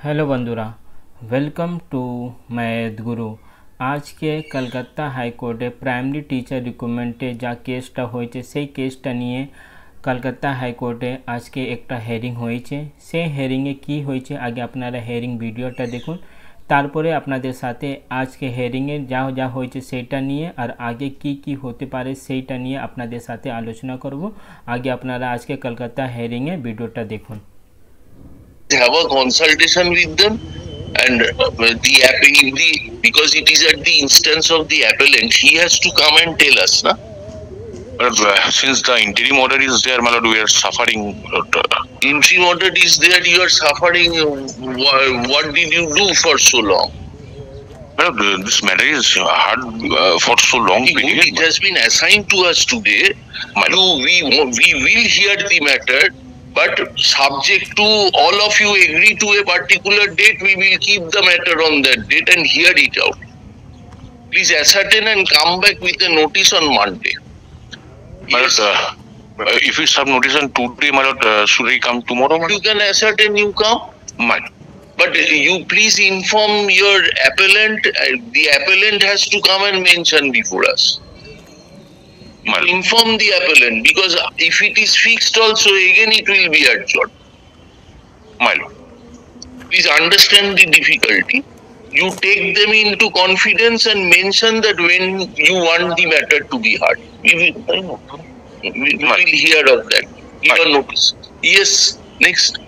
Hello बंधुरा welcome to math गुरु। आज के कलकाता हाईकोर्टे प्राइमरी टीचर रिक्रुटमेंटे जा केसटा होयेछे सेई केसटा निये कलकाता हाईकोर्टे आज के एकटा हेरिंग होयेछे। सेई हेरिंगे कि होयेछे आगे आपनारा हेरिंग भिडियोटा देखुन, तारपरे आपनादेर साथे आज के हेरिंगे जा जा होयेछे सेटा निये और आगे की होते पारे सेटा निये आपनादेर साथे आलोचना करब। आगे आपनारा आज के कलकाता हेरिंगे भिडियोटा देखुन। Have a consultation with them and because it is at the instance of the appellant, he has to come and tell us, na? But since the interim order is there, my lord, we are suffering. Interim order is there, you are suffering. What did you do for so long? Well, this matter is hard for so long period. It has been assigned to us today. We will hear the matter. But subject to all of you agree to a particular date, we will keep the matter on that date and hear it out. Please ascertain and come back with a notice on Monday. Yes. If we serve notice on today, my lord, should I come tomorrow? You can ascertain, you come. But you please inform your appellant. The appellant has to come and mention before us. Inform the appellant, because if it is fixed also, again it will be adjourned. My lord, please understand the difficulty. You take them into confidence and mention that when you want the matter to be heard. We will hear of that. Give a notice. Yes, next.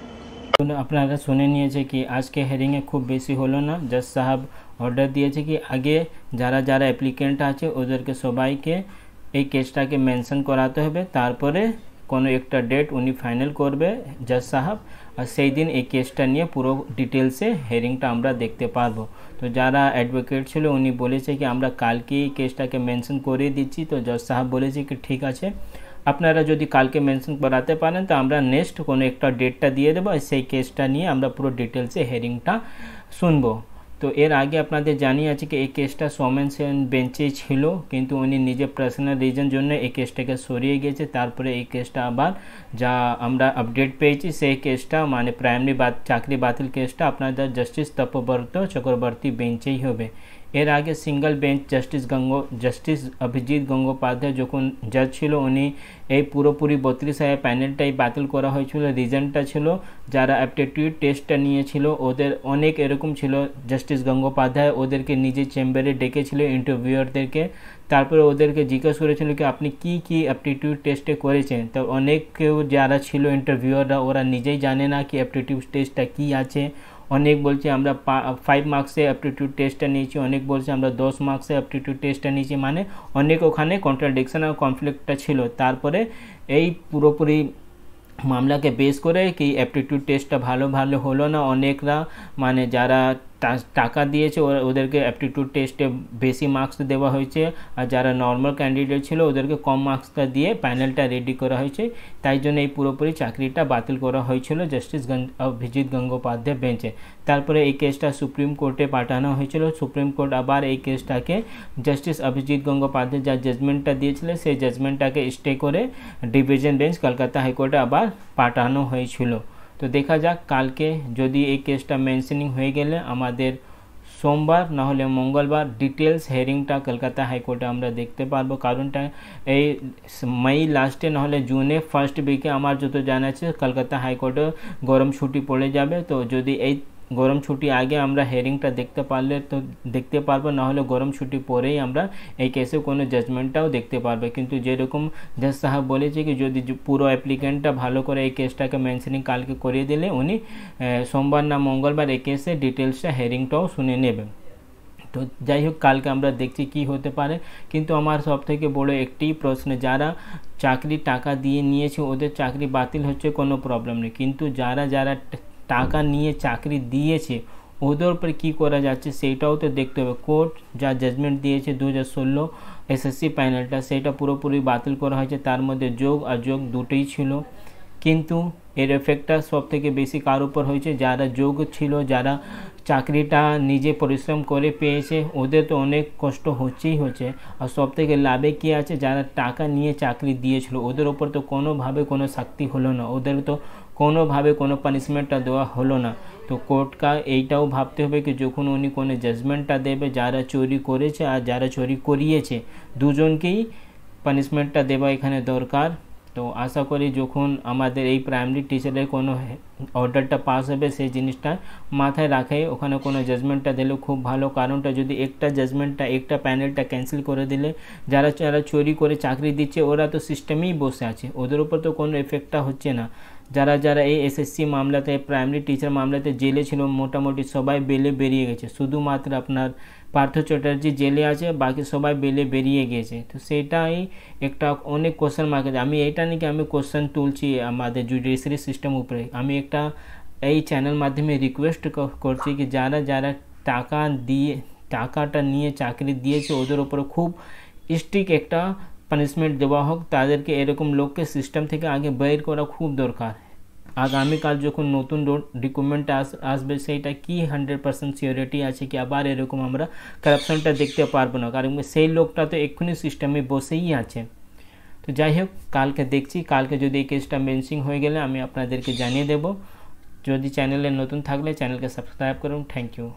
আপনারা শুনে নিয়েছে কি আজকে হেরিংয়ে খুব বেশি হলো না। জজ সাহেব অর্ডার দিয়েছে কি আগে যারা যারা অ্যাপ্লিকেন্ট আছে ওদেরকে সবাইকে এই কেসটাকে মেনশন করাতে হবে, তারপরে কোনো একটা ডেট উনি ফাইনাল করবে জজ সাহেব, আর সেই দিন এই কেসটা নিয়ে পুরো ডিটেলসে হেয়ারিংটা আমরা দেখতে পারবো। তো যারা অ্যাডভোকেট ছিল উনি বলেছে কি আমরা কালকেই কেসটাকে মেনশন করে দিচ্ছি। তো জজ সাহেব বলেছে কি ঠিক আছে, আপনারা যদি কালকে মেনশন করাতে পারেন তো আমরা নেক্সট কোনো একটা ডেটটা দিয়ে দেবো, সেই কেসটা নিয়ে আমরা পুরো ডিটেলসে হেয়ারিংটা শুনবো। তো এর আগে আপনাদের জানিয়ে আছে কি এই কেসটা সৌমেন সেন বেঞ্চে ছিল, কিন্তু উনি নিজে পার্সোনাল রিজন জন্য এই কেসটাকে সরিয়ে গেছে। তারপরে এই কেসটা আবার যা আমরা আপডেট পেয়েছি সেই কেসটা মানে প্রাইমারি চাকরি বাতিল কেসটা আপনাদের জাস্টিস তপব্রত চক্রবর্তী বেঞ্চেই হবে। এর আগে single bench justice Abhijit Gangopadhyay যখন জজ ছিল উনি এই পুরোপুরি 32 প্যানেলটাই বাতিল করা হয়েছিল। রিজনটা ছিল যারা অ্যাপটিটিউড টেস্টটা নিয়েছিল ওদের অনেক এরকম ছিল, জাস্টিস গঙ্গোপাধ্যায় ওদেরকে নিজের চেম্বারে ডেকেছিল ইন্টারভিউয়ারদেরকে, তারপরে ওদেরকে জিজ্ঞেস করেছিল কি আপনি কি অ্যাপটিটিউড টেস্টে করেছেন। তো অনেক কেউ যারা ছিল ইন্টারভিউয়াররা ওরা নিজেই জানে না কি অ্যাপটিটিউড টেস্টটা কী আছে। অনেক বলছে আমরা 5 মার্কসে অ্যাপটিটিউড টেস্টটা নিয়েছি, অনেক বলছে আমরা 10 মার্কসে অ্যাপটিটিউড টেস্টটা নিয়েছি, মানে অনেক ওখানে কন্ট্রাডিকশন আর কনফ্লিক্টটা ছিল। তারপরে এই পুরোপুরি মামলাকে বেস করে কি অ্যাপটিটিউড টেস্টটা ভালো হলো না, অনেকরা মানে যারা টাকা দিয়েছে ওদেরকে অ্যাপটিটিউড টেস্টে বেশি মার্কস দেওয়া হয়েছে, আর যারা নর্মাল ক্যান্ডিডেট ছিল ওদেরকে কম মার্কসটা দিয়ে প্যানেলটা রেডি করা হয়েছে। তাই জন্য এই পুরোপুরি চাকরিটা বাতিল করা হয়েছিল জাস্টিস অভিজিৎ গঙ্গোপাধ্যায় বেঞ্চে। তারপরে এই কেসটা সুপ্রিম কোর্টে পাঠানো হয়েছিল। সুপ্রিম কোর্ট আবার এই কেসটাকে জাস্টিস অভিজিৎ গঙ্গোপাধ্যায় যা জাজমেন্টটা দিয়েছিল সেই জাজমেন্টটাকে স্টে করে ডিভিশন বেঞ্চ কলকাতা হাইকোর্টে আবার পাঠানো হয়েছিল। তো দেখা যাক কালকে যদি এই কেসটা মেনশনিং হয়ে গেলে আমাদের সোমবার না হলে মঙ্গলবার ডিটেলস হেয়ারিংটা কলকাতা হাইকোর্টে আমরা দেখতে পারবো। কারণটা এই মে লাস্টে না হলে জুনে ফার্স্ট উইকে আমার যত জানা আছে কলকাতা হাইকোর্টে গরম ছুটি পড়ে যাবে। তো যদি এই গরম ছুটি আগে আমরা হেয়ারিংটা দেখতে পারলে তো দেখতে পারবো, না হলে গরম ছুটি পরেই আমরা এই কেসে কোনো জাজমেন্টটাও দেখতে পারবো। কিন্তু যেরকম জজ সাহেব বলেছে কি যদি পুরো অ্যাপ্লিকেন্টটা ভালো করে এই কেসটাকে মেনশনিং কালকে করিয়ে দিলে উনি সোমবার না মঙ্গলবার এই কেসে ডিটেলসটা হেয়ারিংটাও শুনে নেবেন। তো যাই হোক কালকে আমরা দেখছি কি হতে পারে। কিন্তু আমার সবথেকে বড় একটি প্রশ্ন, যারা চাকরি টাকা দিয়ে নিয়েছে ওদের চাকরি বাতিল হচ্ছে কোনো প্রবলেম নেই, কিন্তু যারা টাকা নিয়ে চাকরি দিয়েছে ওদের উপর কী করা যাচ্ছে সেইটাও তো দেখতে হবে। কোর্ট যা জাজমেন্ট দিয়েছে 2016 এসএসসি প্যানেলটা সেটা পুরোপুরি বাতিল করা হয়েছে, তার মধ্যে যোগ অযোগ দুটোই ছিল। কিন্তু এর এফেক্টটা সবথেকে বেশি কার উপর হয়েছে, যারা যোগ ছিল, যারা চাকরিটা নিজে পরিশ্রম করে পেয়েছে ওদের তো অনেক কষ্ট হচ্ছে। আর সবথেকে লাভে কী আছে, যারা টাকা নিয়ে চাকরি দিয়েছিল ওদের ওপর তো কোনোভাবে কোনো শাস্তি হলো না, ওদের তো কোনোভাবে কোনো পানিশমেন্টটা দেওয়া হলো না। তো কোর্টকে এইটাও ভাবতে হবে কি যখন উনি কোনো জাজমেন্টটা দেবে যারা চুরি করেছে আর যারা চুরি করিয়েছে দুজনকেই পানিশমেন্টটা দেওয়া এখানে দরকার। তো আশা করি যখন আমাদের এই প্রাইমারি টিচারের কোনো অর্ডারটা পাস হবে সেই জিনিসটা মাথায় রাখে ওখানে কোনো জাজমেন্টটা দিলে খুব ভালো। কারণটা যদি একটা জাজমেন্টটা একটা প্যানেলটা ক্যান্সেল করে দিলে যারা যারা চুরি করে চাকরি দিচ্ছে ওরা তো সিস্টেমেই বসে আছে, ওদের উপর তো কোনো এফেক্টটা হচ্ছে না। যারা যারা এই এসএসসি মামলাতে প্রাইমারি টিচার মামলাতে জেলে ছিল মোটামুটি সবাই বেলে বেরিয়ে গেছে, শুধুমাত্র আপনার পার্থ চ্যাটার্জি জেলে আছে, বাকি সবাই বেলে বেরিয়ে গেছে। তো সেটাই একটা অনেক কোশ্চেন মার্ক আছে। আমি এইটা নাকি আমি কোশ্চেন তুলছি আমাদের জুডিশিয়ারি সিস্টেম উপরে, আমি একটা এই চ্যানেল মাধ্যমে রিকোয়েস্ট করছি কি যারা যারা টাকাটা নিয়ে চাকরি দিয়েছে ওদের উপরে খুব স্ট্রিক্ট একটা পানিশমেন্ট দেওয়া হোক, তাদেরকে এরকম লোককে সিস্টেম থেকে আগে বের করা খুব দরকার। আগামীকাল যখন নতুন রিক্রুটমেন্ট আসবে সেইটা কি 100% সিওরিটি আছে কি আবার এরকম আমরা কারাপশনটা দেখতে পারবো না, কারণ সেই লোকটা তো এক্ষুনি সিস্টেমে বসেই আছে। তো যাই হোক কালকে দেখছি, কালকে যদি এই কেসটা মেনশন হয়ে গেলে আমি আপনাদেরকে জানিয়ে দেব। যদি চ্যানেলে নতুন থাকলে চ্যানেলকে সাবস্ক্রাইব করুন। Thank you.